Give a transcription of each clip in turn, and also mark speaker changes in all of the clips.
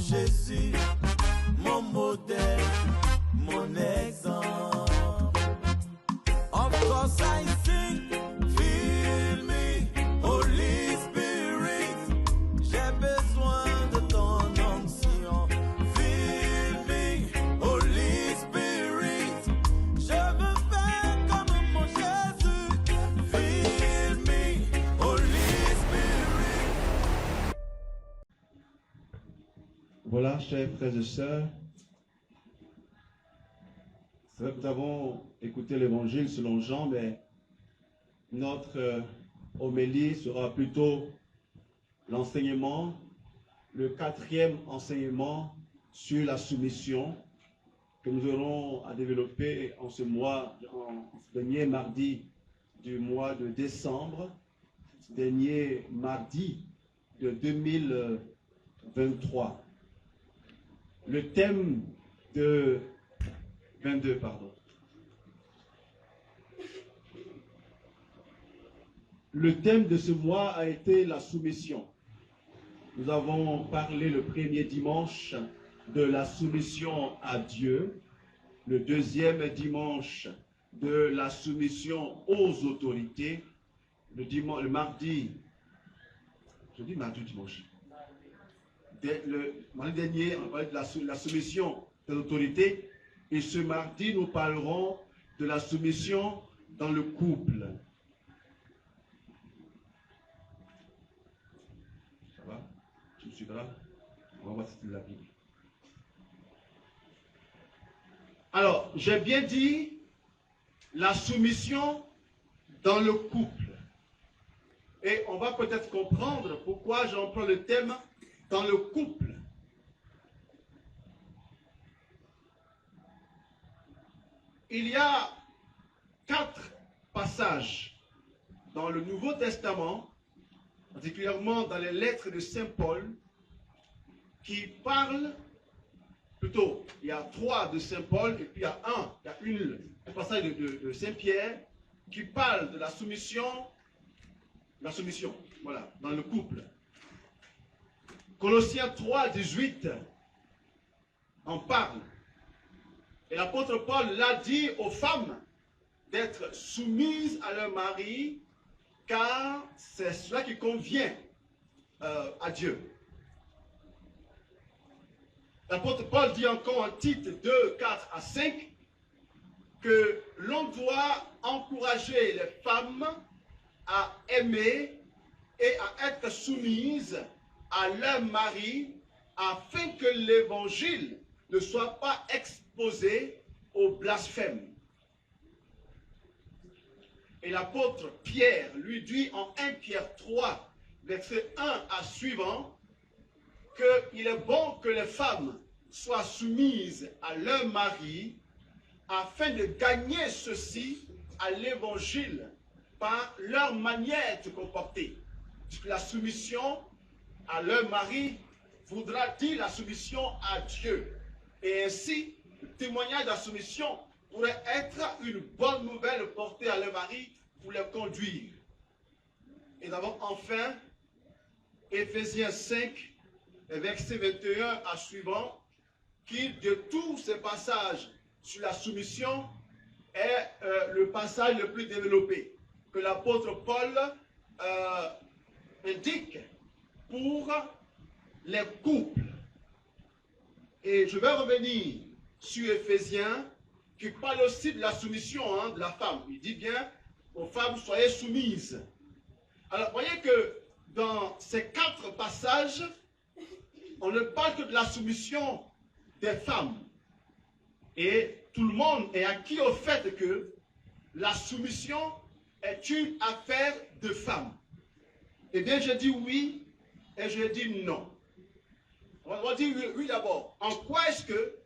Speaker 1: Jésus, mon modèle, mon exemple. Of course I sing, feel me, Holy Spirit. J'ai besoin de ton onction. Feel me, Holy Spirit. Je veux faire comme mon Jésus. Feel me, Holy Spirit.
Speaker 2: Voilà, chers frères et sœurs, c'est vrai que nous avons écouté l'évangile selon Jean, mais notre homélie sera plutôt l'enseignement, le 4e enseignement sur la soumission que nous aurons à développer en ce mois, en ce dernier mardi du mois de décembre, ce dernier mardi de 2023. Le thème de 22, pardon. Le thème de ce mois a été la soumission. Nous avons parlé le premier dimanche de la soumission à Dieu, le deuxième dimanche de la soumission aux autorités, le mardi, je dis mardi ou dimanche. Le mardi dernier, on parlait de la soumission des autorités. Et ce mardi, nous parlerons de la soumission dans le couple. Ça va? Tu me suivras? On va voir si c'est la Bible. Alors, j'ai bien dit la soumission dans le couple. Et on va peut-être comprendre pourquoi j'emploie le thème dans le couple. Il y a 4 passages dans le Nouveau Testament, particulièrement dans les lettres de Saint Paul, qui parlent, plutôt, il y a 3 de Saint Paul, et puis il y a un passage de Saint Pierre, qui parle de la soumission, voilà, dans le couple. Colossiens 3, 18 en parle. Et l'apôtre Paul l'a dit aux femmes d'être soumises à leur mari, car c'est cela qui convient à Dieu. L'apôtre Paul dit encore en Tite 2, 4 à 5 que l'on doit encourager les femmes à aimer et à être soumises à leur mari afin que l'évangile ne soit pas exposé au blasphème. Et l'apôtre Pierre lui dit en 1 Pierre 3, verset 1 à suivant, qu'il est bon que les femmes soient soumises à leur mari afin de gagner ceux-ci à l'évangile par leur manière de comporter. Puisque la soumission à leur mari voudra dire la soumission à Dieu. Et ainsi, le témoignage de la soumission pourrait être une bonne nouvelle portée à leur mari pour les conduire. Et nous avons enfin Éphésiens 5, verset 21 à suivant, qui de tous ces passages sur la soumission est le passage le plus développé, que l'apôtre Paul indique pour les couples. Et je vais revenir sur Éphésiens, qui parle aussi de la soumission de la femme. Il dit bien aux femmes, soyez soumises. Alors, voyez que dans ces 4 passages, on ne parle que de la soumission des femmes. Et tout le monde est acquis au fait que la soumission est une affaire de femmes. Eh bien, je dis oui et je dis non. On va dire oui d'abord. En quoi est-ce que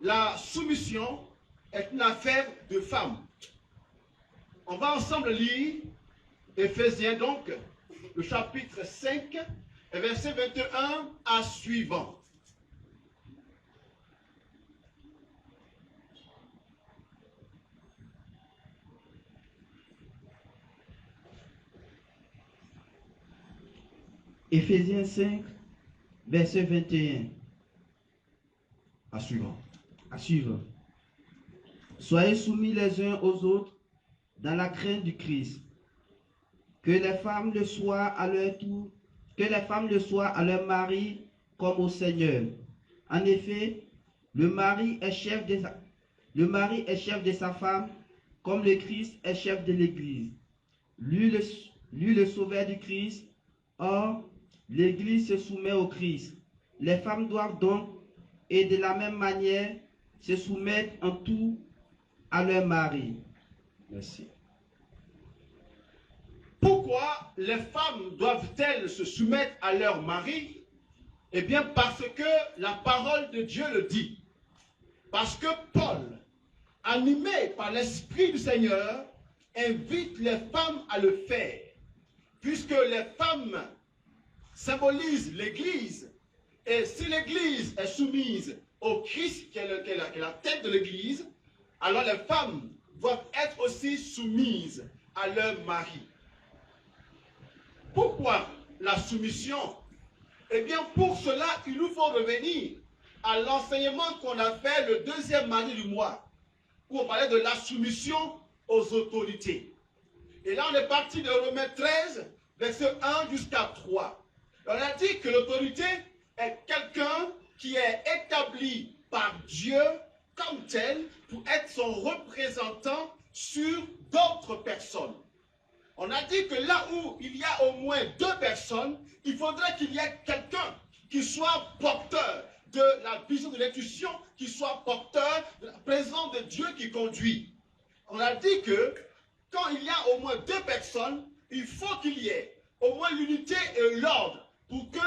Speaker 2: la soumission est une affaire de femmes? On va ensemble lire Éphésiens, donc, le chapitre 5, verset 21 à suivant.
Speaker 3: Éphésiens 5, Verset 21.
Speaker 2: À suivre.
Speaker 3: À suivre. Soyez soumis les uns aux autres dans la crainte du Christ. Que les femmes le soient à leur tour, que les femmes le soient à leur mari comme au Seigneur. En effet, le mari est chef de sa femme, comme le Christ est chef de l'Église. Lui le sauveur du Christ. Or, l'Église se soumet au Christ. Les femmes doivent donc, et de la même manière, se soumettre en tout à leur mari.
Speaker 2: Merci. Pourquoi les femmes doivent-elles se soumettre à leur mari? Eh bien, parce que la parole de Dieu le dit. Parce que Paul, animé par l'Esprit du Seigneur, invite les femmes à le faire. Puisque les femmes symbolisent l'Église. Et si l'Église est soumise au Christ, qui est la tête de l'Église, alors les femmes doivent être aussi soumises à leur mari. Pourquoi la soumission? Eh bien, pour cela, il nous faut revenir à l'enseignement qu'on a fait le deuxième mardi du mois, où on parlait de la soumission aux autorités. Et là, on est parti de Romains 13, verset 1 jusqu'à 3. On a dit que l'autorité est quelqu'un qui est établi par Dieu comme tel pour être son représentant sur d'autres personnes. On a dit que là où il y a au moins deux personnes, il faudrait qu'il y ait quelqu'un qui soit porteur de la vision de l'intuition, qui soit porteur de la présence de Dieu qui conduit. On a dit que quand il y a au moins deux personnes, il faut qu'il y ait au moins l'unité et l'ordre pour que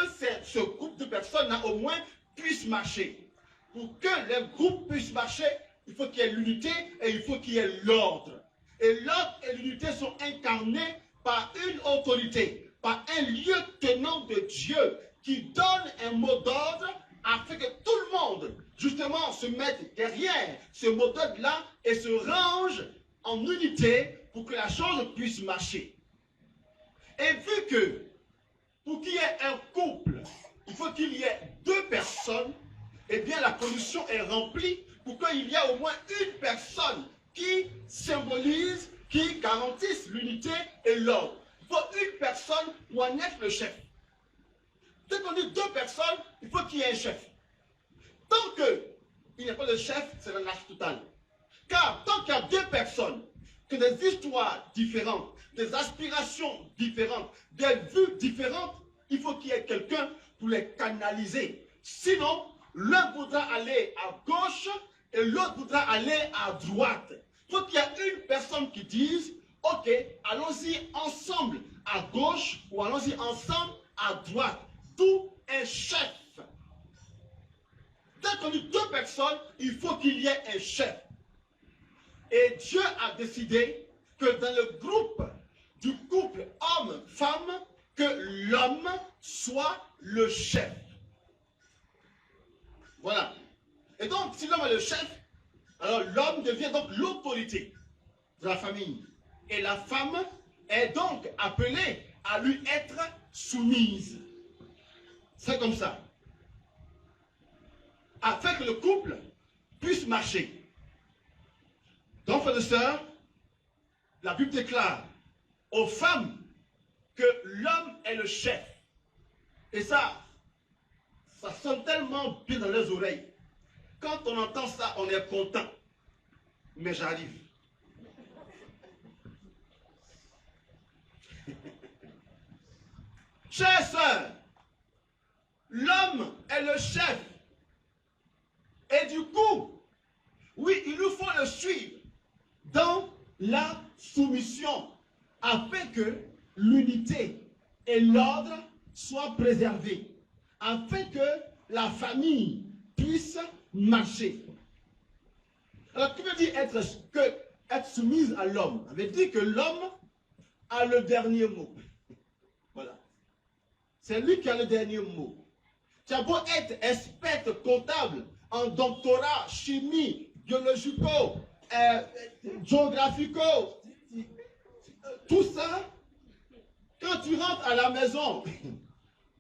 Speaker 2: ce groupe de personnes-là au moins puisse marcher. Pour que les groupes puissent marcher, il faut qu'il y ait l'unité et il faut qu'il y ait l'ordre. Et l'ordre et l'unité sont incarnés par une autorité, par un lieutenant de Dieu qui donne un mot d'ordre afin que tout le monde, justement, se mette derrière ce mot d'ordre-là et se range en unité pour que la chose puisse marcher. Et vu que pour qu'il y ait un couple, il faut qu'il y ait deux personnes, eh bien la condition est remplie pour qu'il y ait au moins une personne qui symbolise, qui garantisse l'unité et l'ordre. Il faut une personne pour en être le chef. Dès qu'on dit deux personnes, il faut qu'il y ait un chef. Tant qu'il n'y a pas de chef, c'est l'anarchie totale. Car tant qu'il y a deux personnes, que des histoires différentes, des aspirations différentes, des vues différentes, il faut qu'il y ait quelqu'un pour les canaliser. Sinon, l'un voudra aller à gauche et l'autre voudra aller à droite. Il faut qu'il y ait une personne qui dise, ok, allons-y ensemble à gauche ou allons-y ensemble à droite. D'où un chef. Dès qu'on dit deux personnes, il faut qu'il y ait un chef. Et Dieu a décidé que dans le groupe du couple homme-femme, que l'homme soit le chef. Voilà. Et donc, si l'homme est le chef, alors l'homme devient donc l'autorité de la famille. Et la femme est donc appelée à lui être soumise. C'est comme ça. Afin que le couple puisse marcher. Donc, frères et sœurs, la Bible déclare aux femmes que l'homme est le chef. Et ça sonne tellement bien dans les oreilles. Quand on entend ça, on est content. Mais j'arrive. Chers sœurs, l'homme est le chef. Et du coup, oui, il nous faut le suivre dans la soumission afin que l'unité et l'ordre soient préservés, afin que la famille puisse marcher. Alors, que veut dire être soumise à l'homme? Ça veut dire que l'homme a le dernier mot. Voilà. C'est lui qui a le dernier mot. Tu as beau être expert comptable en doctorat, chimie, biologico, géographico, tout ça, quand tu rentres à la maison,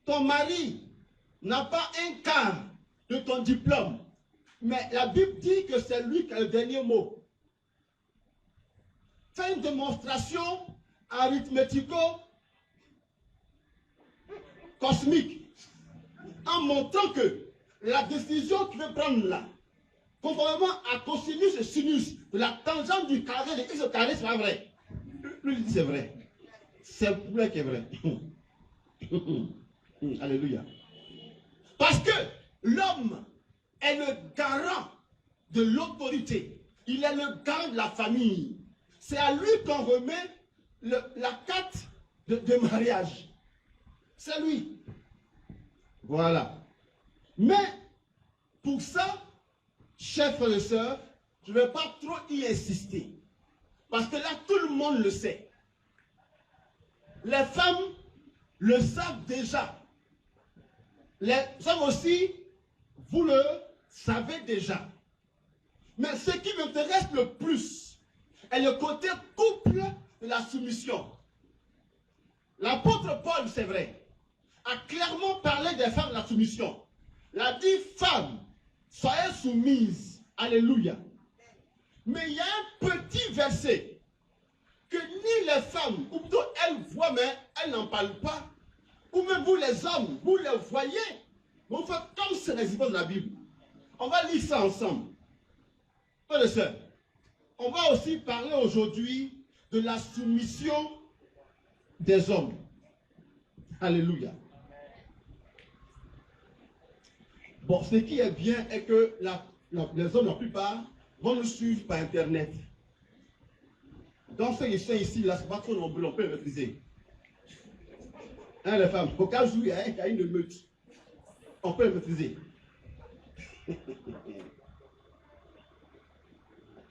Speaker 2: ton mari n'a pas un quart de ton diplôme, mais la Bible dit que c'est lui qui a le dernier mot. Fais une démonstration arithmético-cosmique en montrant que la décision que tu veux prendre là, conformément à cosinus et sinus de la tangente du carré de x au carré, c'est pas vrai. Lui il dit c'est vrai. C'est vrai qui est vrai. Alléluia. Parce que l'homme est le garant de l'autorité. Il est le garant de la famille. C'est à lui qu'on remet la carte de mariage. C'est lui. Voilà. Mais pour ça, chers frères et sœurs, je ne vais pas trop y insister. Parce que là, tout le monde le sait. Les femmes le savent déjà. Les hommes aussi, vous le savez déjà. Mais ce qui m'intéresse le plus est le côté couple de la soumission. L'apôtre Paul, c'est vrai, a clairement parlé des femmes de la soumission. Il a dit, femmes, soyez soumises. Alléluia. Mais il y a un petit verset que ni les femmes, ou plutôt elles voient, mais elles n'en parlent pas. Ou même vous les hommes, vous les voyez. Mais on fait comme c'est les histoires de la Bible. On va lire ça ensemble. Frères et sœurs, on va aussi parler aujourd'hui de la soumission des hommes. Alléluia. Bon, ce qui est bien est que les hommes, la plupart, vont nous suivre par Internet. Donc, ceux qui sont ici, là, ce n'est pas trop nombreux, on peut le maîtriser. Hein, les femmes, au cas où il y a une meute, on peut le maîtriser.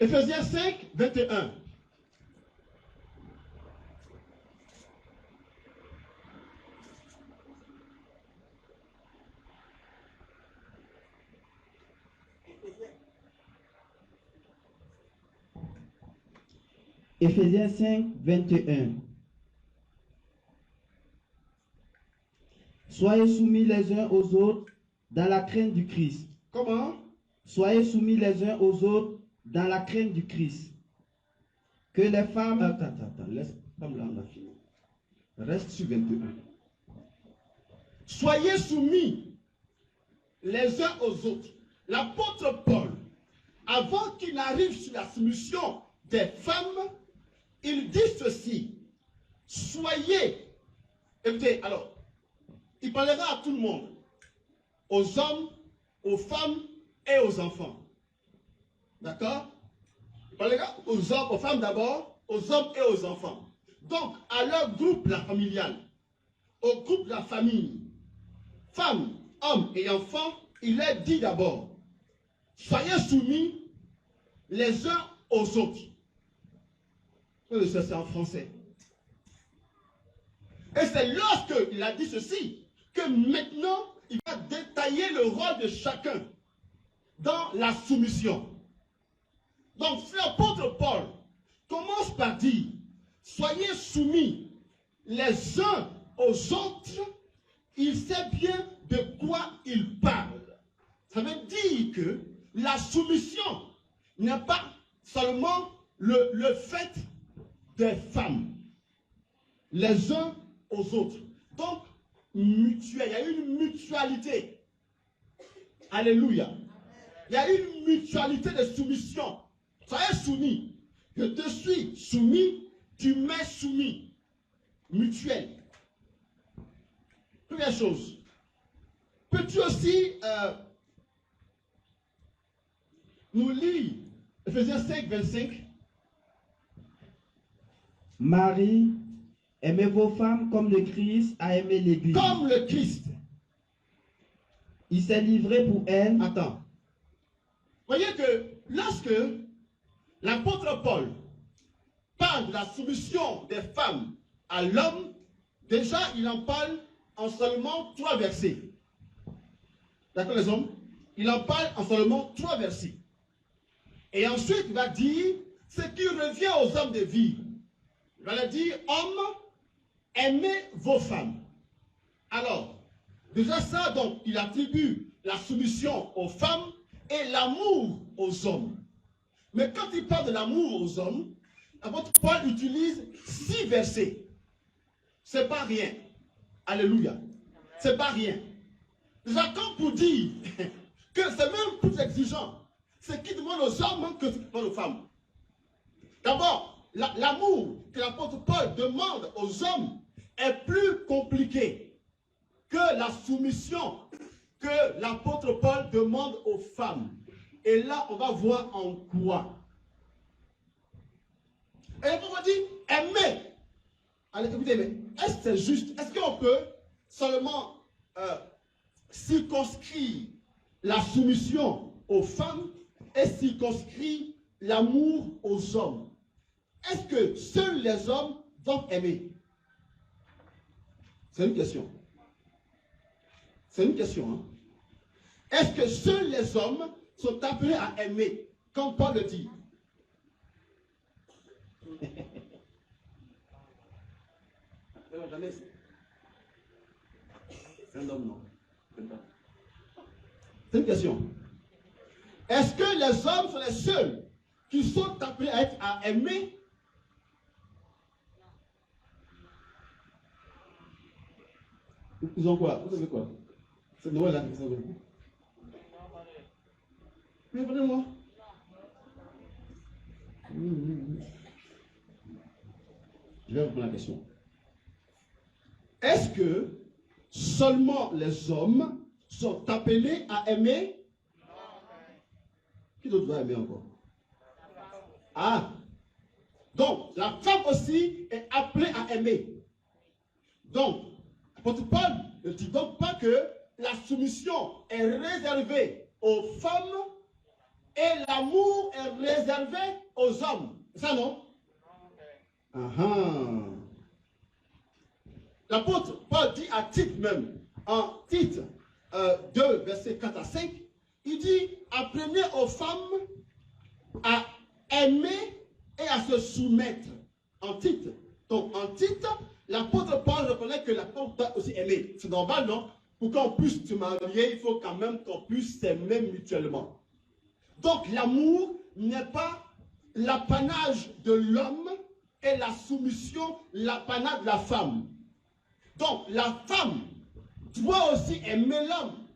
Speaker 2: Ephésiens 5, 21.
Speaker 3: Ephésiens 5, 21. Soyez soumis les uns aux autres dans la crainte du Christ.
Speaker 2: Comment?
Speaker 3: Soyez soumis les uns aux autres dans la crainte du Christ. Que les femmes...
Speaker 2: Attends, laisse pas me la finir. Reste sur 21. Soyez soumis les uns aux autres. L'apôtre Paul, avant qu'il n'arrive sur la soumission des femmes, il dit ceci. Soyez... Écoutez, alors, il parlera à tout le monde. Aux hommes, aux femmes et aux enfants. D'accord? Il parlera aux hommes, aux femmes d'abord, aux hommes et aux enfants. Donc, à leur groupe, la familiale, au groupe de la famille, femmes, hommes et enfants, il leur dit d'abord, soyez soumis les uns aux autres. C'est en français. Et c'est lorsqu'il a dit ceci que maintenant, il va détailler le rôle de chacun dans la soumission. Donc, si l'apôtre Paul commence par dire, soyez soumis les uns aux autres, il sait bien de quoi il parle. Ça veut dire que la soumission n'est pas seulement le fait des femmes, les uns aux autres. Donc, mutuel, il y a une mutualité. Alléluia. Il y a une mutualité de soumission. Soyez soumis. Je te suis soumis, tu m'es soumis. Mutuel. Première chose. Peux-tu aussi nous lire Ephésiens 5, 25?
Speaker 3: Marie, aimez vos femmes comme le Christ a aimé l'Église.
Speaker 2: Comme le Christ.
Speaker 3: Il s'est livré pour elle.
Speaker 2: Attends. Voyez que lorsque l'apôtre Paul parle de la soumission des femmes à l'homme, déjà il en parle en seulement 3 versets. D'accord les hommes? Il en parle en seulement 3 versets. Et ensuite il va dire ce qui revient aux hommes de vie. Il va leur dire, hommes, aimez vos femmes. Alors, Déjà ça, donc, il attribue la soumission aux femmes et l'amour aux hommes. Mais quand il parle de l'amour aux hommes, l'apôtre Paul utilise 6 versets. C'est pas rien. Alléluia. C'est pas rien. Déjà, comme pour dire que c'est même plus exigeant, c'est qu'il demande aux hommes que ce qu'il demande aux femmes. D'abord, l'amour que l'apôtre Paul demande aux hommes est plus compliqué que la soumission que l'apôtre Paul demande aux femmes. Et là, on va voir en quoi. Et l'apôtre Paul dit, aimer. Allez, écoutez, mais est-ce que c'est juste? Est-ce qu'on peut seulement circonscrire la soumission aux femmes et circonscrire l'amour aux hommes? Est-ce que seuls les hommes doivent aimer? C'est une question. C'est une question. Hein? Est-ce que seuls les hommes sont appelés à aimer, comme Paul le dit? C'est un homme, non? C'est une question. Est-ce que les hommes sont les seuls qui sont appelés à aimer? Ils ont quoi? Vous savez quoi? C'est Noël là qui vous savez. Mais vraiment. Je vais vous poser la question. Est-ce que seulement les hommes sont appelés à aimer? Qui d'autre doit aimer encore? Ah! Donc, la femme aussi est appelée à aimer. Donc, l'apôtre Paul ne dit donc pas que la soumission est réservée aux femmes et l'amour est réservé aux hommes. Ça non? L'apôtre Paul dit à Tite même, en Tite 2, versets 4 à 5, il dit, apprenez aux femmes à aimer et à se soumettre. En Tite. Donc en Tite, l'apôtre Paul reconnaît que la femme doit aussi aimer. C'est normal, non? Pour qu'on puisse se marier, il faut quand même qu'on puisse s'aimer mutuellement. Donc l'amour n'est pas l'apanage de l'homme et la soumission l'apanage de la femme. Donc la femme doit aussi aimer l'homme.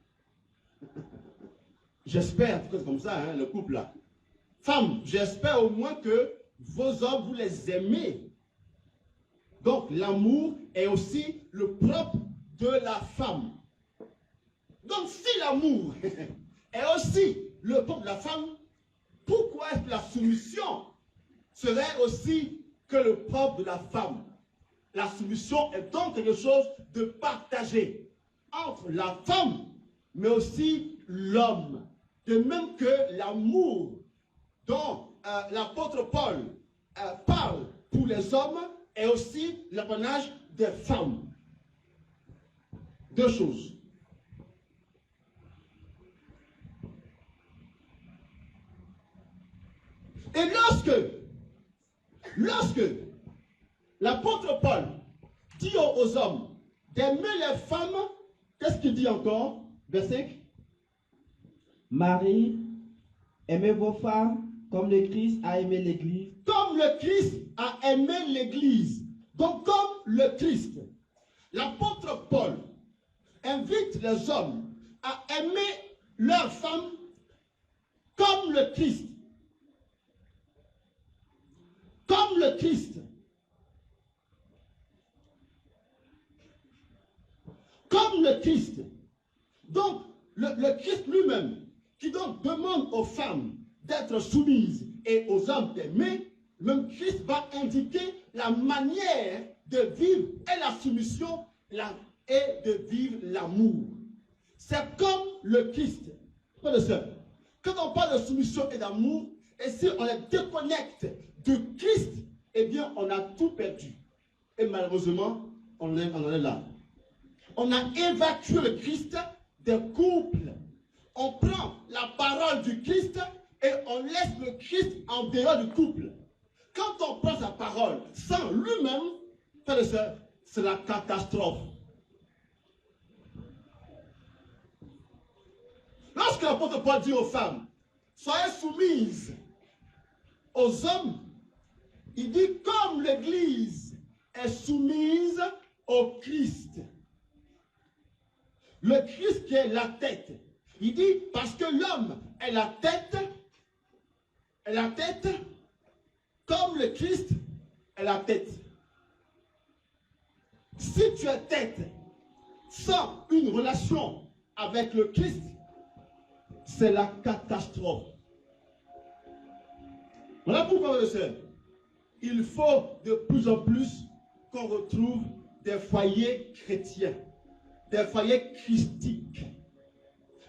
Speaker 2: J'espère que c'est comme ça, hein, le couple là. Femme, j'espère au moins que vos hommes, vous les aimez. Donc l'amour est aussi le propre de la femme. Donc si l'amour est aussi le propre de la femme, pourquoi est-ce que la soumission serait aussi que le propre de la femme? La soumission est donc quelque chose de partagé entre la femme, mais aussi l'homme. De même que l'amour dont l'apôtre Paul parle pour les hommes est aussi l'apanage des femmes. Deux choses. Et lorsque l'apôtre Paul dit aux hommes d'aimer les femmes, qu'est-ce qu'il dit encore? Verset 5.
Speaker 3: Marie, aimez vos femmes comme le Christ a aimé l'Église.
Speaker 2: Comme le Christ a aimé l'Église. Donc comme le Christ. L'apôtre Paul invite les hommes à aimer leurs femmes comme le Christ. Comme le Christ. Comme le Christ. Donc, le Christ lui-même, qui donc demande aux femmes d'être soumises et aux hommes d'aimer, le même Christ va indiquer la manière de vivre et la soumission et de vivre l'amour. C'est comme le Christ. Quand on parle de soumission et d'amour, et si on les déconnecte du Christ, eh bien, on a tout perdu. Et malheureusement, on en est là. On a évacué le Christ des couples. On prend la parole du Christ et on laisse le Christ en dehors du couple. Quand on prend sa parole sans lui-même, c'est la catastrophe. lorsque l'apôtre Paul dit aux femmes, soyez soumises aux hommes, il dit comme l'Église est soumise au Christ. Le Christ qui est la tête. Il dit parce que l'homme est la tête comme le Christ est la tête. Si tu es tête sans une relation avec le Christ, c'est la catastrophe. Voilà pourquoi, mes sœurs, il faut de plus en plus qu'on retrouve des foyers chrétiens, des foyers christiques.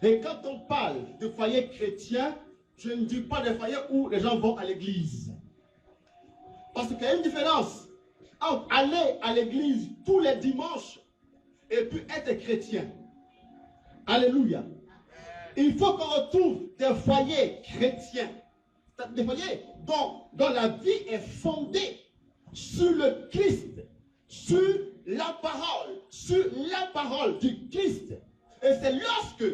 Speaker 2: Et quand on parle de foyers chrétiens, je ne dis pas des foyers où les gens vont à l'église. Parce qu'il y a une différence entre aller à l'église tous les dimanches et puis être chrétien. Alléluia. Il faut qu'on retrouve des foyers chrétiens. Des foyers dont la vie est fondée sur le Christ, sur la parole du Christ. Et c'est lorsque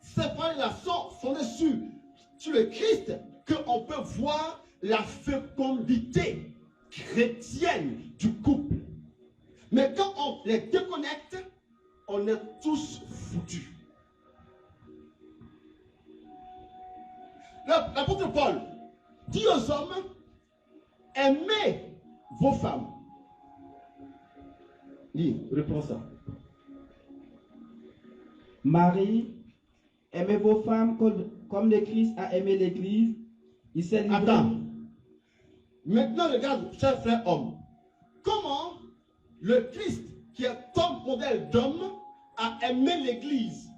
Speaker 2: ces foyers-là sont fondés sur le Christ qu'on peut voir la fécondité chrétienne du couple. Mais quand on les déconnecte, on est tous foutus. L'apôtre Paul dit aux hommes, aimez vos femmes. Lis, reprends ça.
Speaker 3: Marie, aimez vos femmes comme le Christ a aimé l'Église. Il s'est livré.
Speaker 2: Attends. Maintenant, regarde, cher frère homme. Comment le Christ, qui est ton modèle d'homme, a aimé l'Église?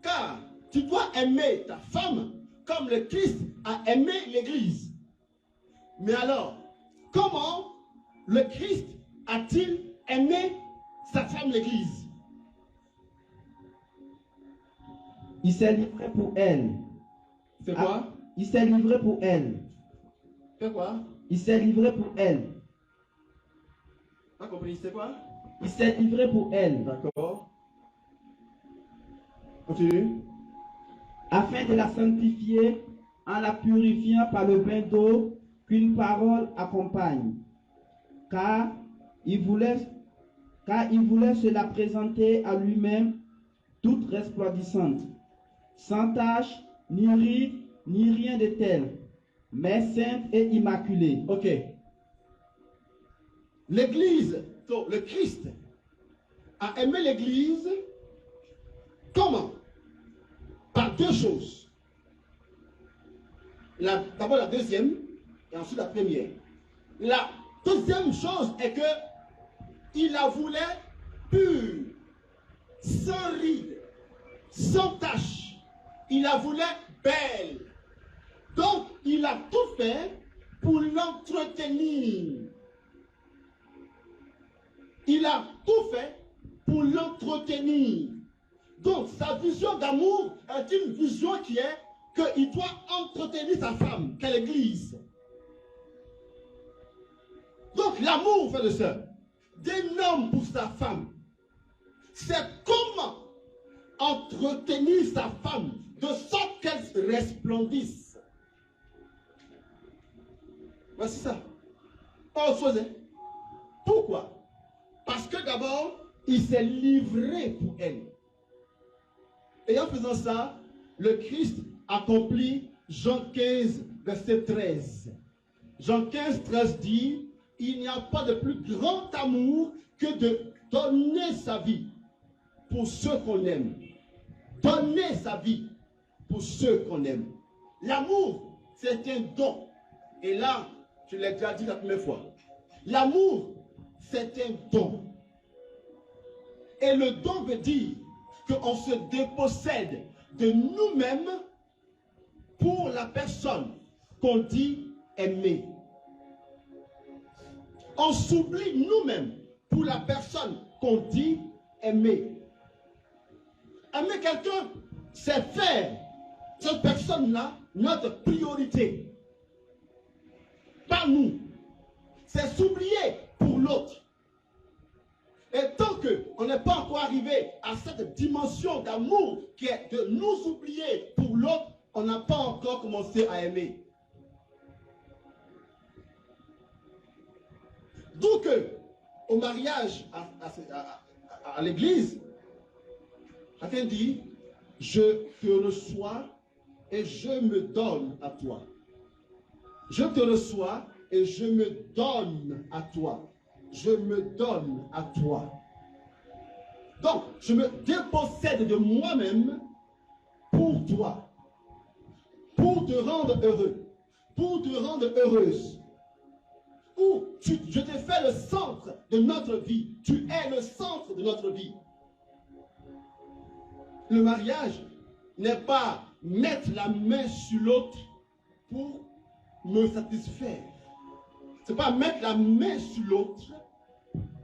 Speaker 2: Car tu dois aimer ta femme comme le Christ a aimé l'Église. Mais alors, comment le Christ a-t-il aimé sa femme l'Église?
Speaker 3: Il s'est livré pour elle.
Speaker 2: C'est quoi?
Speaker 3: Il s'est livré pour elle.
Speaker 2: C'est quoi?
Speaker 3: Il s'est livré pour elle.
Speaker 2: Pas compris, c'est quoi?
Speaker 3: Il s'est livré pour elle.
Speaker 2: D'accord. Continue.
Speaker 3: Afin de la sanctifier en la purifiant par le bain d'eau qu'une parole accompagne. Car il voulait se la présenter à lui-même toute resplendissante, sans tache, ni ride, ni rien de tel, mais sainte et immaculée.
Speaker 2: Ok. L'Église, le Christ, a aimé l'Église comment? Par deux choses. D'abord la deuxième, et ensuite la première. La deuxième chose est que il la voulait pure, sans ride, sans tache. Il la voulait belle. Donc, il a tout fait pour l'entretenir. Il a tout fait pour l'entretenir. Donc, sa vision d'amour est une vision qui est qu'il doit entretenir sa femme, qu'est l'Église. Donc, l'amour, frère de sœur, d'un homme pour sa femme, c'est comment entretenir sa femme de sorte qu'elle resplendisse. Voici ça. Pas autre chose. Pourquoi? Parce que d'abord, il s'est livré pour elle. Et en faisant ça, le Christ accomplit Jean 15, verset 13. Jean 15, 13 dit, il n'y a pas de plus grand amour que de donner sa vie pour ceux qu'on aime. Donner sa vie pour ceux qu'on aime. L'amour, c'est un don. Et là, je l'ai déjà dit la première fois. L'amour, c'est un don. Et le don veut dire qu'on se dépossède de nous-mêmes pour la personne qu'on dit aimer. On s'oublie nous-mêmes pour la personne qu'on dit aimer. Aimer quelqu'un, c'est faire cette personne-là notre priorité. Pas nous. C'est s'oublier pour l'autre. Et tant qu'on n'est pas encore arrivé à cette dimension d'amour qui est de nous oublier pour l'autre, on n'a pas encore commencé à aimer. Donc, au mariage, à l'église, chacun dit, je te reçois et je me donne à toi. Je te reçois et je me donne à toi. Je me donne à toi. Donc, je me dépossède de moi-même pour toi. Pour te rendre heureux. Pour te rendre heureuse. Ou je te fais le centre de notre vie. Tu es le centre de notre vie. Le mariage n'est pas mettre la main sur l'autre pour me satisfaire. Ce n'est pas mettre la main sur l'autre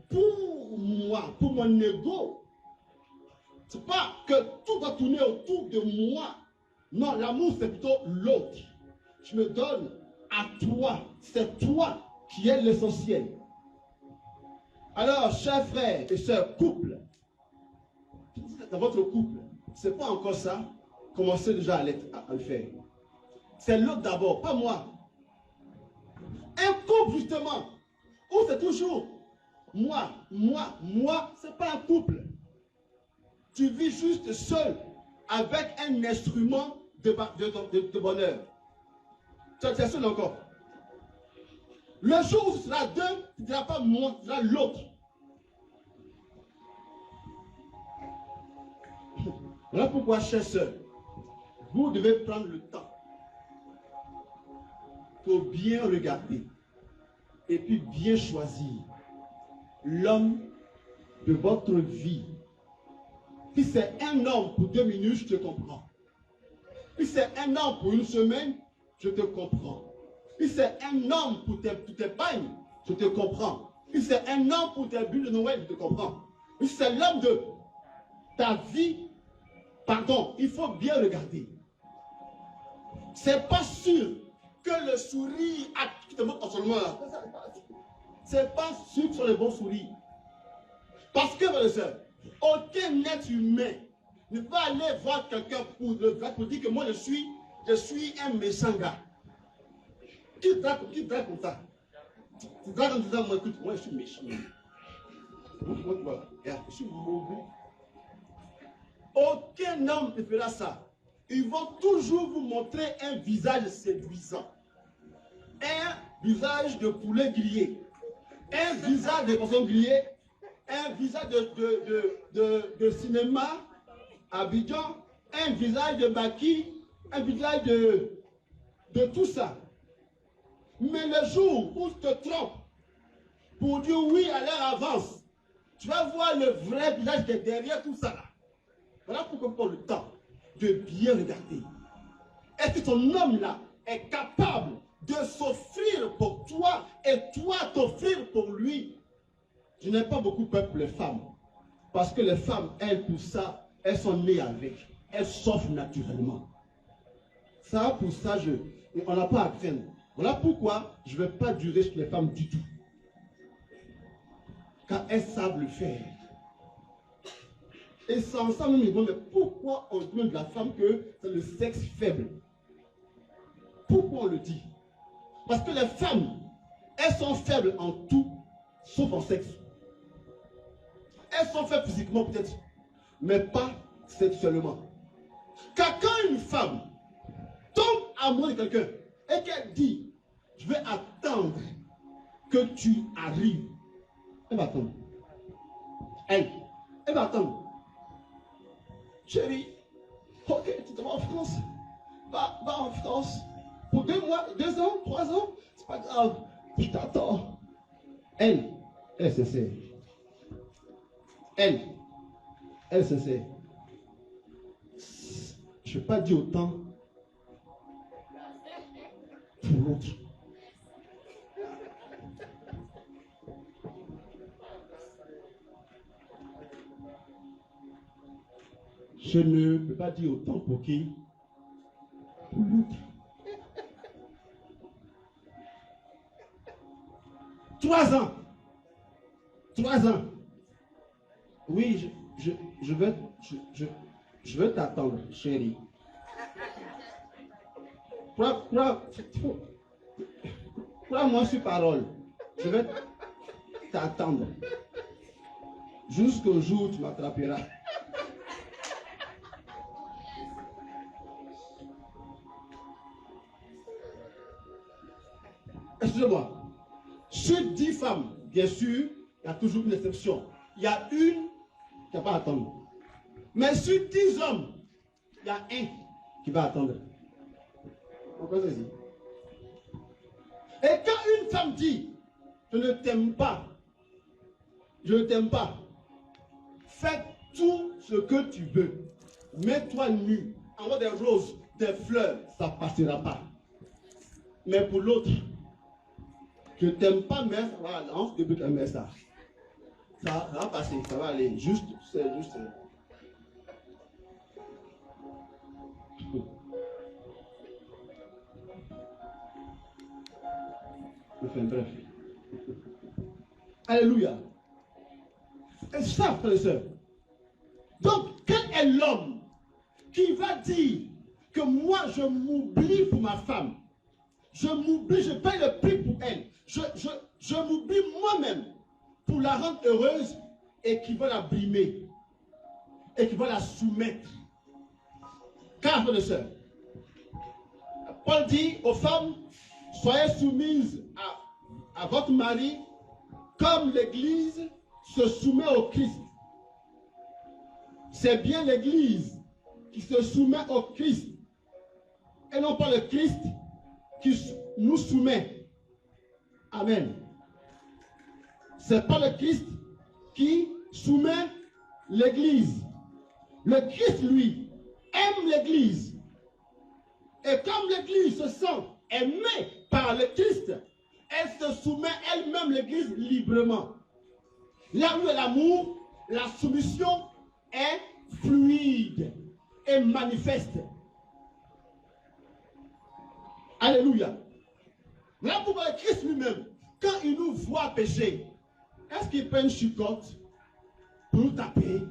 Speaker 2: pour moi, pour mon ego. Ce n'est pas que tout doit tourner autour de moi. Non, l'amour c'est plutôt l'autre. Je me donne à toi. C'est toi qui est l'essentiel. Alors, chers frères et sœurs, couple, dans votre couple, ce n'est pas encore ça, commencez déjà à le faire. C'est l'autre d'abord, pas moi. Un couple, justement, où c'est toujours moi, ce n'est pas un couple. Tu vis juste seul avec un instrument de bonheur. Tu es seul encore. Le jour où ce sera deux, ce ne sera pas moi, ce sera l'autre. Voilà pourquoi, chers sœurs, vous devez prendre le temps pour bien regarder et puis bien choisir l'homme de votre vie. Si c'est un homme pour 2 minutes, je te comprends. Si c'est un homme pour 1 semaine, je te comprends. Si c'est un homme pour tes bagnes, je te comprends. Si c'est un homme pour tes bulles de Noël, je te comprends. Si c'est l'homme de ta vie, pardon, il faut bien regarder. C'est pas sûr que le sourire qui te montre en ce moment là, c'est pas sûr que ce soit le bon sourire. Parce que, mes soeurs, aucun être humain ne va aller voir quelqu'un pour dire que moi je suis un méchant gars. Qui drague comme ça? Tu dragues en disant, moi écoute, moi je suis méchant. Je suis mauvais. Aucun homme ne fera ça. Ils vont toujours vous montrer un visage séduisant. Un visage de poulet grillé. Un visage de poisson grillé. Un visage de cinéma à Abidjan. Un visage de Baki. Un visage de tout ça. Mais le jour où tu te trompes pour dire oui à leur avance, tu vas voir le vrai visage qui est derrière tout ça là. Voilà pourquoi on prend le temps de bien regarder. Est-ce que ton homme là est capable de s'offrir pour toi et toi t'offrir pour lui? Je n'ai pas beaucoup peur pour les femmes. Parce que les femmes, elles, pour ça, elles sont nées avec. Elles s'offrent naturellement. Ça, pour ça, on n'a pas à craindre. Voilà pourquoi je ne vais pas durer sur les femmes du tout. Car elles savent le faire. Et sans ça, même ils vont, mais pourquoi on dit de la femme que c'est le sexe faible? Pourquoi on le dit? Parce que les femmes, elles sont faibles en tout, sauf en sexe. Elles sont faibles physiquement peut-être, mais pas sexuellement. Car quand une femme tombe amoureuse de quelqu'un et qu'elle dit, je vais attendre que tu arrives, elle va attendre. Elle va attendre. Chérie, ok, tu te vas en France. Va en France. Pour 2 mois, 2 ans, 3 ans, c'est pas grave. Je t'attends. Elle se sait. Elle se sait. Je ne vais pas dire autant pour l'autre. Je ne peux pas dire autant pour qui? Pour l'autre. 3 ans. 3 ans. Oui, je veux t'attendre, chérie. Crois-moi sur parole. Je vais t'attendre. Jusqu'au jour où tu m'attraperas. Excusez-moi. Sur 10 femmes, bien sûr, il y a toujours une exception. Il y a une qui n'a pas à attendre. Mais sur 10 hommes, il y a un qui va attendre. Pourquoi c'est ça? Et quand une femme dit, je ne t'aime pas, fais tout ce que tu veux. Mets-toi nu, envoie des roses, des fleurs, ça ne passera pas. Mais pour l'autre, je ne t'aime pas, mais ça va aller. On se débute un message. Ça va passer, ça va aller. Juste, c'est juste. Enfin, bref. Alléluia. Et ça, frères et sœurs. Donc, quel est l'homme qui va dire que moi, je m'oublie pour ma femme? Je m'oublie, je paye le prix pour elle. Je m'oublie moi-même pour la rendre heureuse et qui va la brimer et qui va la soumettre. Car, frères et sœurs, Paul dit aux femmes, soyez soumises à votre mari comme l'Église se soumet au Christ. C'est bien l'Église qui se soumet au Christ et non pas le Christ qui nous soumet. Amen. C'est pas le Christ qui soumet l'Église. Le Christ, lui, aime l'Église. Et comme l'Église se sent aimée par le Christ, elle se soumet elle-même l'Église librement. Là où est l'amour, la soumission est fluide et manifeste. Alléluia. Là pour le Christ lui-même, quand il nous voit pécher, est-ce qu'il prend une chicotte pour nous taper?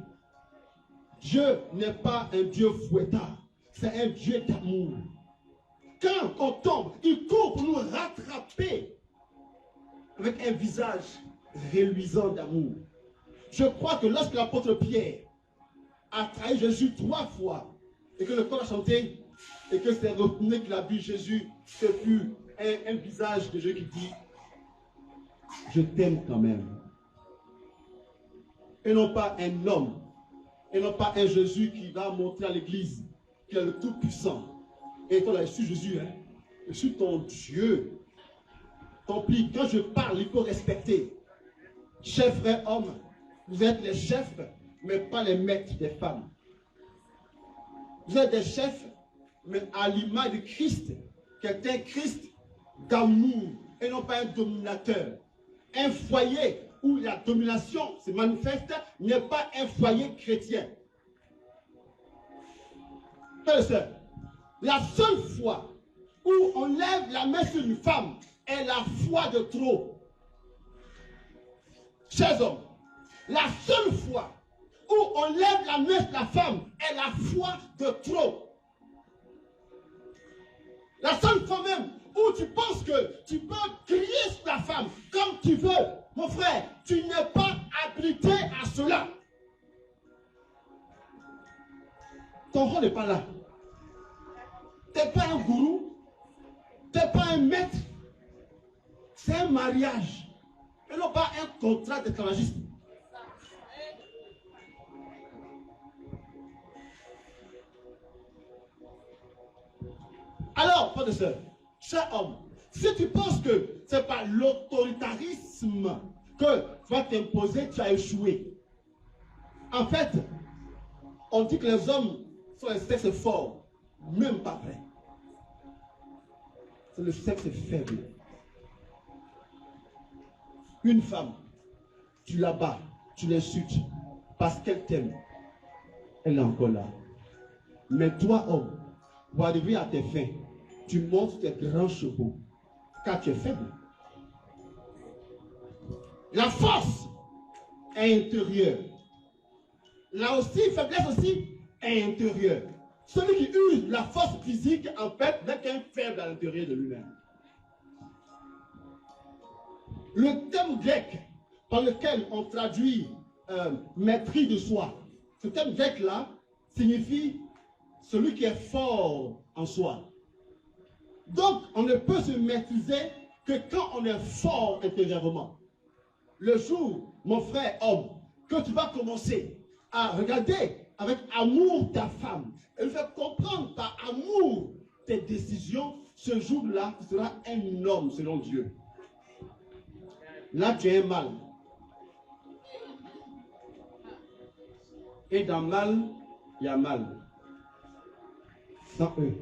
Speaker 2: Dieu n'est pas un Dieu fouettard, c'est un Dieu d'amour. Quand on tombe, il court pour nous rattraper avec un visage reluisant d'amour. Je crois que lorsque l'apôtre Pierre a trahi Jésus 3 fois et que le corps a chanté et que c'est retenu qu'il a vu Jésus, ce fut un visage de Jésus qui dit je t'aime quand même. Et non pas un homme, et non pas un Jésus qui va montrer à l'église qu'il est le Tout-Puissant. Et toi là, je suis Jésus, hein? Je suis ton Dieu. Tant pis, quand je parle, il faut respecter. Chers frères hommes, vous êtes les chefs, mais pas les maîtres des femmes. Vous êtes des chefs, mais à l'image de Christ, qui est un Christ d'amour et non pas un dominateur. Un foyer où la domination se manifeste n'est pas un foyer chrétien. Frères et sœurs, la seule fois où on lève la main sur une femme est la foi de trop. Chers hommes, la seule fois où on lève la main sur la femme est la foi de trop. La seule fois même où tu penses que tu peux crier sur la femme comme tu veux, mon frère, tu n'es pas habilité à cela. Ton rôle n'est pas là. Tu n'es pas un gourou, tu n'es pas un maître. C'est un mariage et non pas un contrat d'esclavagisme. Alors, frère et sœur, cher homme, si tu penses que ce n'est pas l'autoritarisme que va t'imposer, tu as échoué. En fait, on dit que les hommes sont un sexe fort, même pas vrai. C'est le sexe faible. Une femme, tu la bats, tu l'insultes parce qu'elle t'aime. Elle est encore là. Mais toi, homme, pour arriver à tes fins, tu montes tes grands chevaux, car tu es faible. La force est intérieure. Là aussi, faiblesse aussi est intérieure. Celui qui use la force physique, en fait, n'est qu'un faible à l'intérieur de lui-même. Le terme grec par lequel on traduit maîtrise de soi, ce terme grec-là signifie celui qui est fort en soi. Donc, on ne peut se maîtriser que quand on est fort intérieurement. Le jour, mon frère homme, que tu vas commencer à regarder avec amour ta femme et lui faire comprendre par amour tes décisions, ce jour-là, tu seras un homme selon Dieu. Là, tu es mal. Et dans mal, il y a mal. Sans eux.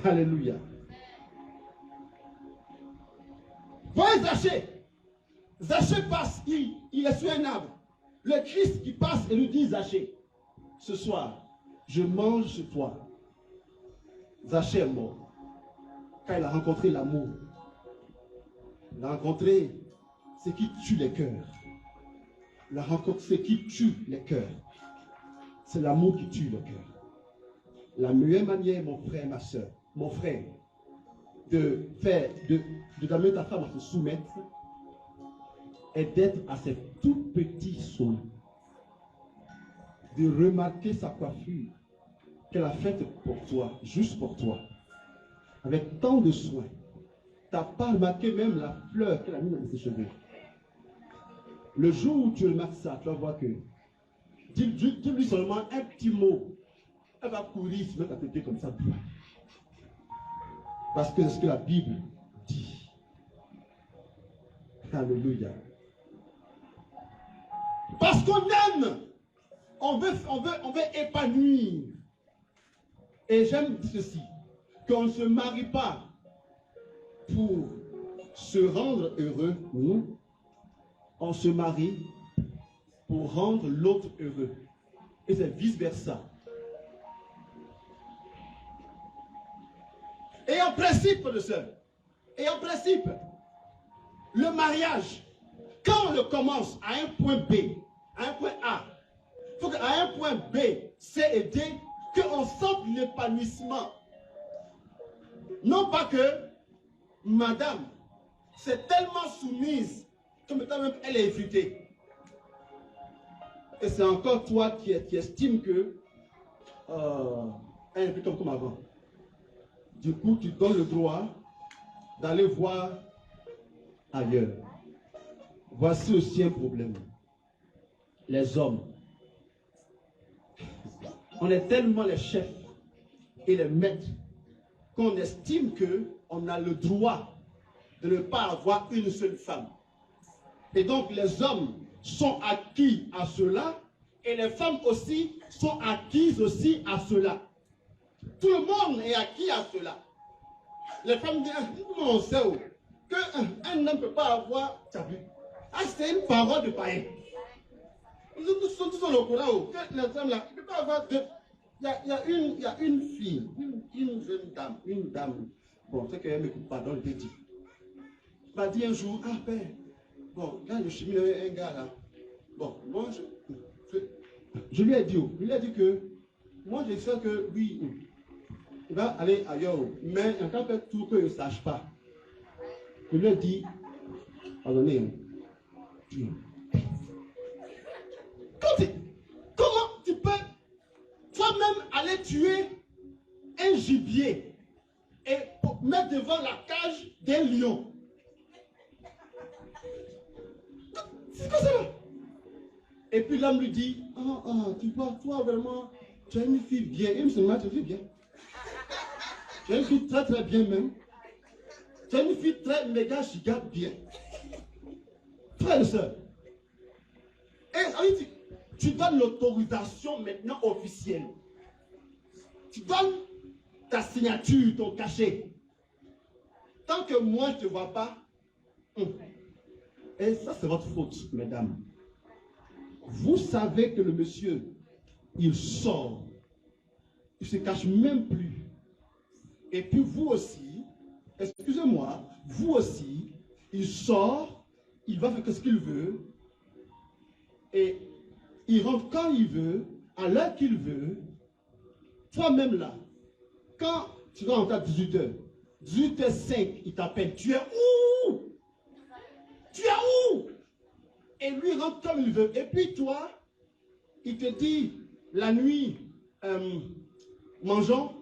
Speaker 2: Alléluia. Voyez Zachée. Zachée passe, il est sur un arbre. Le Christ qui passe et lui dit, Zachée, ce soir, je mange chez toi. Zachée est mort. Quand il a rencontré l'amour, il a rencontré ce qui tue les cœurs. Il a rencontré ce qui tue les cœurs. C'est l'amour qui tue le cœur. La meilleure manière, mon frère, ma soeur, mon frère, d'amener ta femme à se soumettre est d'être à ces tout petits soins. De remarquer sa coiffure qu'elle a faite pour toi, juste pour toi. Avec tant de soins. Tu n'as pas remarqué même la fleur qu'elle a mise dans ses cheveux. Le jour où tu remarques ça, tu vas voir que dis-lui seulement un petit mot. Elle va courir, se mettre à côté comme ça. Parce que c'est ce que la Bible dit. Alléluia. Parce qu'on aime. On veut épanouir. Et j'aime ceci. Qu'on ne se marie pas pour se rendre heureux, nous. On se marie pour rendre l'autre heureux. Et c'est vice-versa. Et en principe, de ça, et en principe, le mariage, quand on le commence à un point B, à un point A, il faut qu'à un point B, C et D, qu'on sente l'épanouissement. Non pas que madame c'est tellement soumise que maintenant même elle est effritée. Et c'est encore toi qui estime que elle est plus comme avant. Du coup, tu donnes le droit d'aller voir ailleurs. Voici aussi un problème. Les hommes. On est tellement les chefs et les maîtres qu'on estime qu'on a le droit de ne pas avoir une seule femme. Et donc les hommes sont acquis à cela et les femmes aussi sont acquises aussi à cela. Tout le monde est acquis à cela. Les femmes disent, comment on sait qu'un homme ne peut pas avoir, ah, c'est une parole de païen. Ils sont tous au courant que les hommes là, il ne peut pas avoir deux. Il y a une fille, une jeune dame, une dame. Bon, c'est qu'elle ne m'écoute pas dans le petit. Elle m'a dit un jour, ah père, bon, là je suis un gars là. Bon, moi je lui ai dit que moi je sais que oui, il va aller ailleurs, mais en cas de tout qu'il ne sache pas. Je lui ai dit, pardonnez, comment tu peux toi-même aller tuer un gibier et mettre devant la cage d'un lion? C'est quoi ça là? Et puis l'homme lui dit, tu vois, toi vraiment, tu es une fille bien. Il me semble que tu es une fille bien. Tu es une fille très très bien même. Tu es une fille très méga giga bien. Frère et soeur. Et tu donnes l'autorisation maintenant officielle. Tu donnes ta signature, ton cachet. Tant que moi je ne te vois pas, et ça c'est votre faute, mesdames. Vous savez que le monsieur, il sort. Il ne se cache même plus. Et puis vous aussi, excusez-moi, vous aussi, il sort, il va faire ce qu'il veut. Et
Speaker 4: il rentre quand il veut, à l'heure qu'il veut. Toi-même là, quand tu vas rentrer à 18h, 18h05, il t'appelle. Tu es où? Tu es où? Et lui rentre comme il veut. Et puis toi, il te dit, la nuit, mangeons.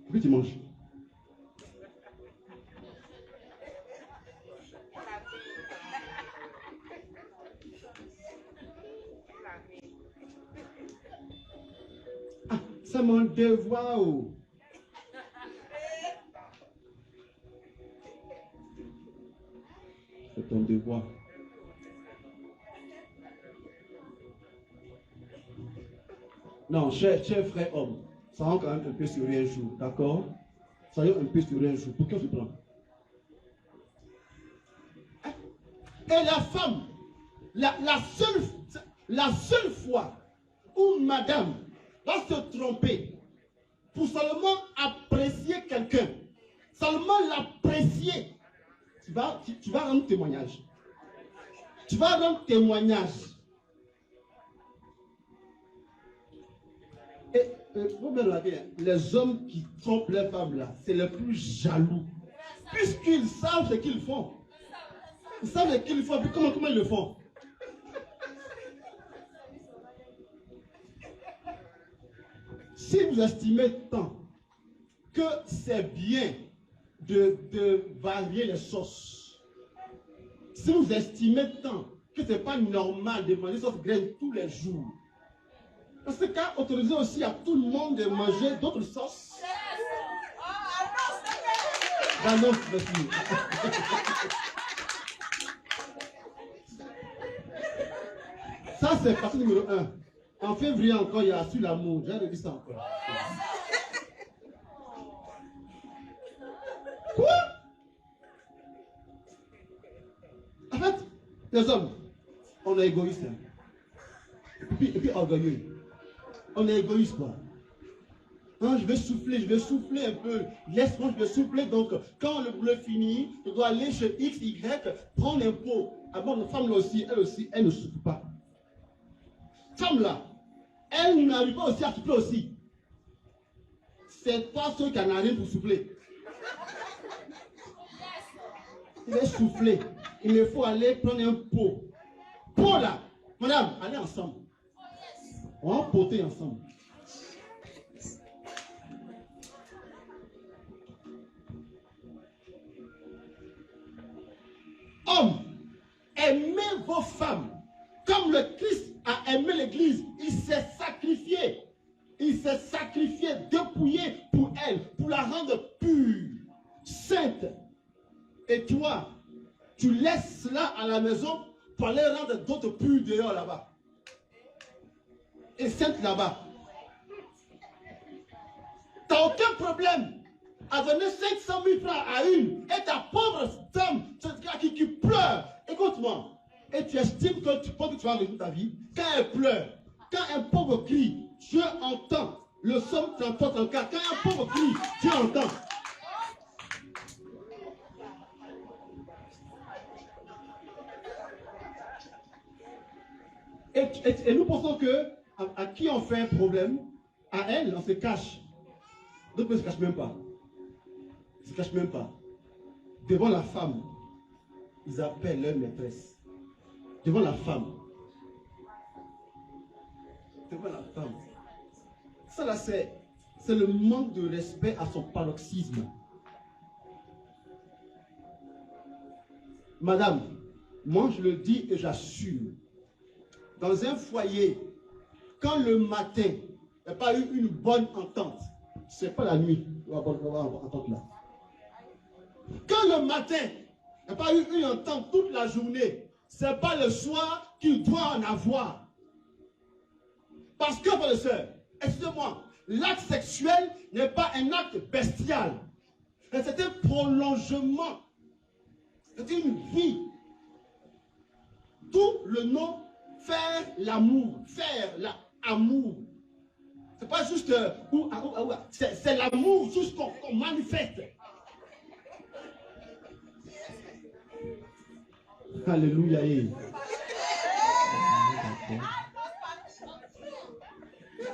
Speaker 4: Et puis tu manges. Ah, c'est mon devoir. Oh. C'est ton devoir. Non, cher frère homme, ça rend quand même un peu sur un jour, d'accord? Ça rend un peu sur un jour. Pour qui on se prend? Et la femme, la seule fois où madame va se tromper pour seulement apprécier quelqu'un, seulement l'apprécier, tu vas rendre témoignage. Tu vas rendre témoignage. Et vous me regardez, les hommes qui trompent les femmes là, c'est les plus jaloux. Puisqu'ils savent ce qu'ils font. Ils savent ce qu'ils font, puis comment ils le font. Si vous estimez tant que c'est bien de varier les sauces, si vous estimez tant que ce n'est pas normal de manger sauce graine tous les jours, dans ce cas, autorisez aussi à tout le monde de manger d'autres sauces. Non, merci. Ça, c'est partie numéro 1. En février encore, il y a Sur l'amour. J'ai redit ça encore. Quoi? En fait, les hommes, on est égoïstes. Hein. Et puis orgueilleux. On est égoïste, quoi. Hein, je vais souffler un peu. Laisse-moi, je vais souffler. Donc, quand le boulot est fini, je dois aller chez X, Y, prendre un pot. Ah bon, notre femme là aussi, elle ne souffle pas. Femme là, elle n'arrive pas aussi à souffler aussi. C'est pas ceux qui en arrivent pour souffler. Il va souffler. Il me faut aller prendre un pot. Pot là, madame, allez ensemble. On va poter ensemble. Hommes, aimez vos femmes comme le Christ a aimé l'Église. Il s'est sacrifié. Il s'est sacrifié, dépouillé pour elle, pour la rendre pure, sainte. Et toi, tu laisses cela à la maison pour aller rendre d'autres purs dehors là-bas. Et sainte là-bas. Tu n'as aucun problème à donner 500 000 francs à une et ta pauvre femme qui pleure. Écoute-moi. Et tu estimes que tu penses que tu vas résoudre ta vie. Quand elle pleure, quand un pauvre crie, Dieu entend. Le somme 34. Quand un pauvre crie, Dieu entend. Et nous pensons que à qui on fait un problème, à elle, on se cache. D'autres ne se cachent même pas. Ils ne se cachent même pas. Devant la femme, ils appellent leur maîtresse. Devant la femme. Devant la femme. Ça là, c'est le manque de respect à son paroxysme. Madame, moi je le dis et j'assume. Dans un foyer, quand le matin, il n'y a pas eu une bonne entente, ce n'est pas la nuit, on va avoir entente là. Quand le matin, il n'y a pas eu une entente toute la journée, ce n'est pas le soir qu'il doit en avoir. Parce que, frères et sœurs, excusez-moi, l'acte sexuel n'est pas un acte bestial. C'est un prolongement. C'est une vie. D'où le nom faire l'amour. Faire l'amour. C'est pas juste c'est l'amour juste qu'on manifeste. Alléluia.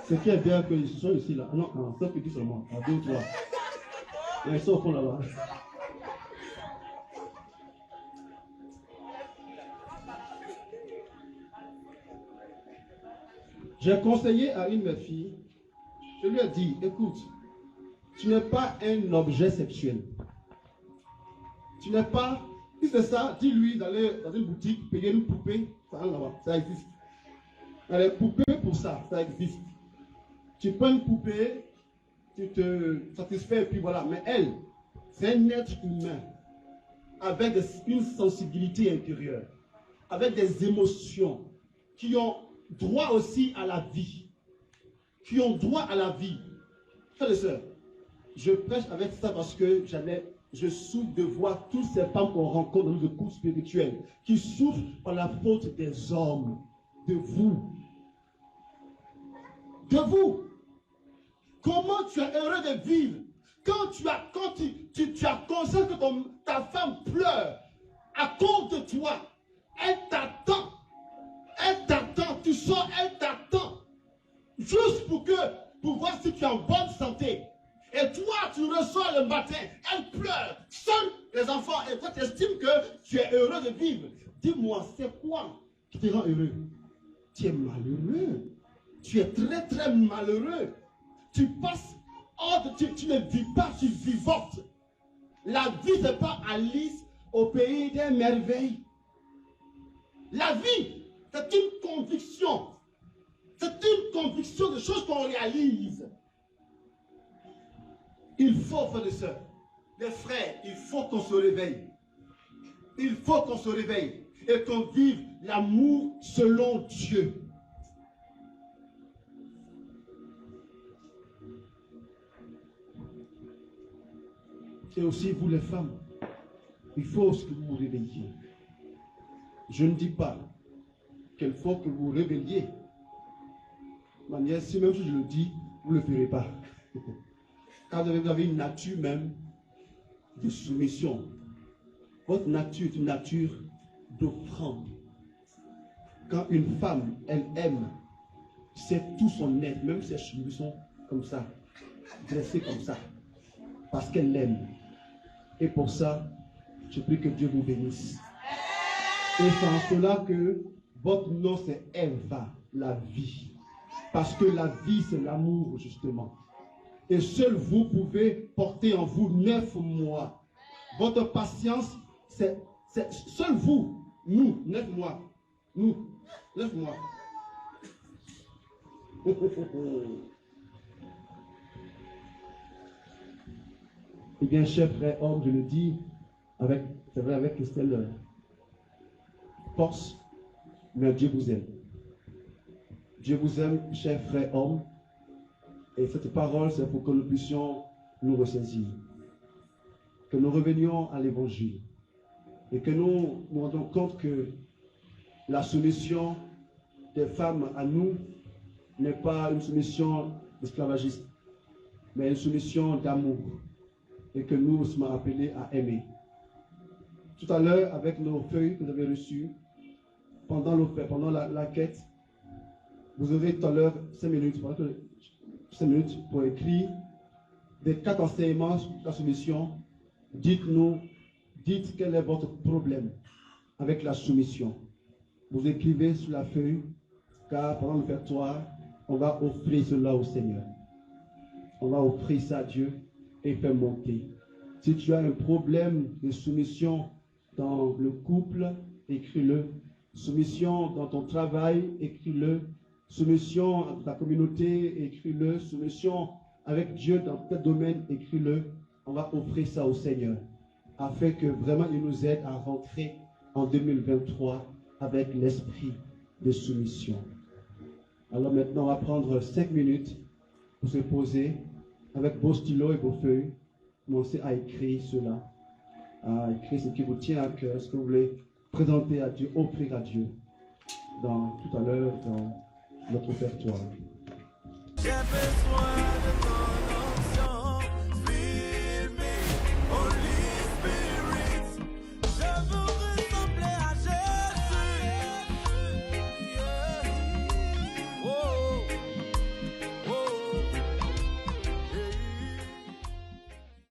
Speaker 4: Ce qui est bien qu'ils sont ici là. Non, non, 5 petits seulement. À 2 ou 3. Ils sont au fond là-bas. J'ai conseillé à une de mes filles, je lui ai dit, écoute, tu n'es pas un objet sexuel. Tu n'es pas, si c'est ça, dis-lui d'aller dans une boutique, payer une poupée, ça là-bas, ça existe. Les poupées pour ça, ça existe. Tu prends une poupée, tu te satisfais et puis voilà. Mais elle, c'est un être humain avec une sensibilité intérieure, avec des émotions qui ont droit aussi à la vie. Qui ont droit à la vie. Frères et sœurs, je prêche avec ça parce que je souffre de voir toutes ces femmes qu'on rencontre dans nos cours spirituels qui souffrent par la faute des hommes, de vous. De vous. Comment tu es heureux de vivre quand tu as conscience que ta femme pleure à cause de toi. Elle t'attend. Elle t'attend. Tu sors, elle t'attend. Juste pour voir si tu es en bonne santé. Et toi, tu ressors le matin, elle pleure. Seuls les enfants, et toi, tu estimes que tu es heureux de vivre. Dis-moi, c'est quoi qui te rend heureux? Tu es malheureux. Tu es très, très malheureux. Tu passes tu ne vis pas, tu vivotes. La vie, ce n'est pas Alice au pays des merveilles. La vie, c'est une conviction. C'est une conviction de choses qu'on réalise. Il faut, frères et sœurs, les frères, il faut qu'on se réveille. Il faut qu'on se réveille et qu'on vive l'amour selon Dieu. Et aussi vous les femmes, il faut que vous vous réveilliez. Je ne dis pas qu'il faut que vous vous réveilliez. Ma nièce, si même si je le dis, vous ne le ferez pas. Car vous avez une nature même de soumission. Votre nature est une nature d'offrande. Quand une femme, elle aime, c'est tout son être, même ses cheveux sont comme ça, dressés comme ça, parce qu'elle l'aime. Et pour ça, je prie que Dieu vous bénisse. Et c'est en cela que votre nom c'est Eva, la vie. Parce que la vie c'est l'amour justement. Et seul vous pouvez porter en vous 9 mois. Votre patience, c'est seul vous, nous, 9 mois. Nous, 9 mois. Eh bien, cher frère homme, je le dis c'est vrai, avec Christelle force, mais Dieu vous aime. Dieu vous aime, cher frère homme. Et cette parole, c'est pour que nous puissions nous ressaisir. Que nous revenions à l'évangile. Et que nous nous rendons compte que la soumission des femmes à nous n'est pas une soumission esclavagiste, mais une soumission d'amour. Et que nous sommes appelés à aimer. Tout à l'heure, avec nos feuilles que vous avez reçues, pendant la quête, vous aurez tout à l'heure 5 minutes pour écrire des 4 enseignements sur la soumission. Dites quel est votre problème avec la soumission. Vous écrivez sur la feuille, car pendant l'offertoire, on va offrir cela au Seigneur. On va offrir ça à Dieu et faire monter. Si tu as un problème de soumission dans le couple, écris-le. Soumission dans ton travail, écris-le. Soumission dans ta communauté, écris-le. Soumission avec Dieu dans tel domaine, écris-le. On va offrir ça au Seigneur, afin que vraiment il nous aide à rentrer en 2023 avec l'esprit de soumission. Alors maintenant, on va prendre 5 minutes pour se poser avec vos stylos et vos feuilles. Commencez à écrire cela, à écrire ce qui vous tient à cœur, ce que vous voulez présenter à Dieu, offrir à Dieu tout à l'heure dans notre offertoire.
Speaker 1: J'ai besoin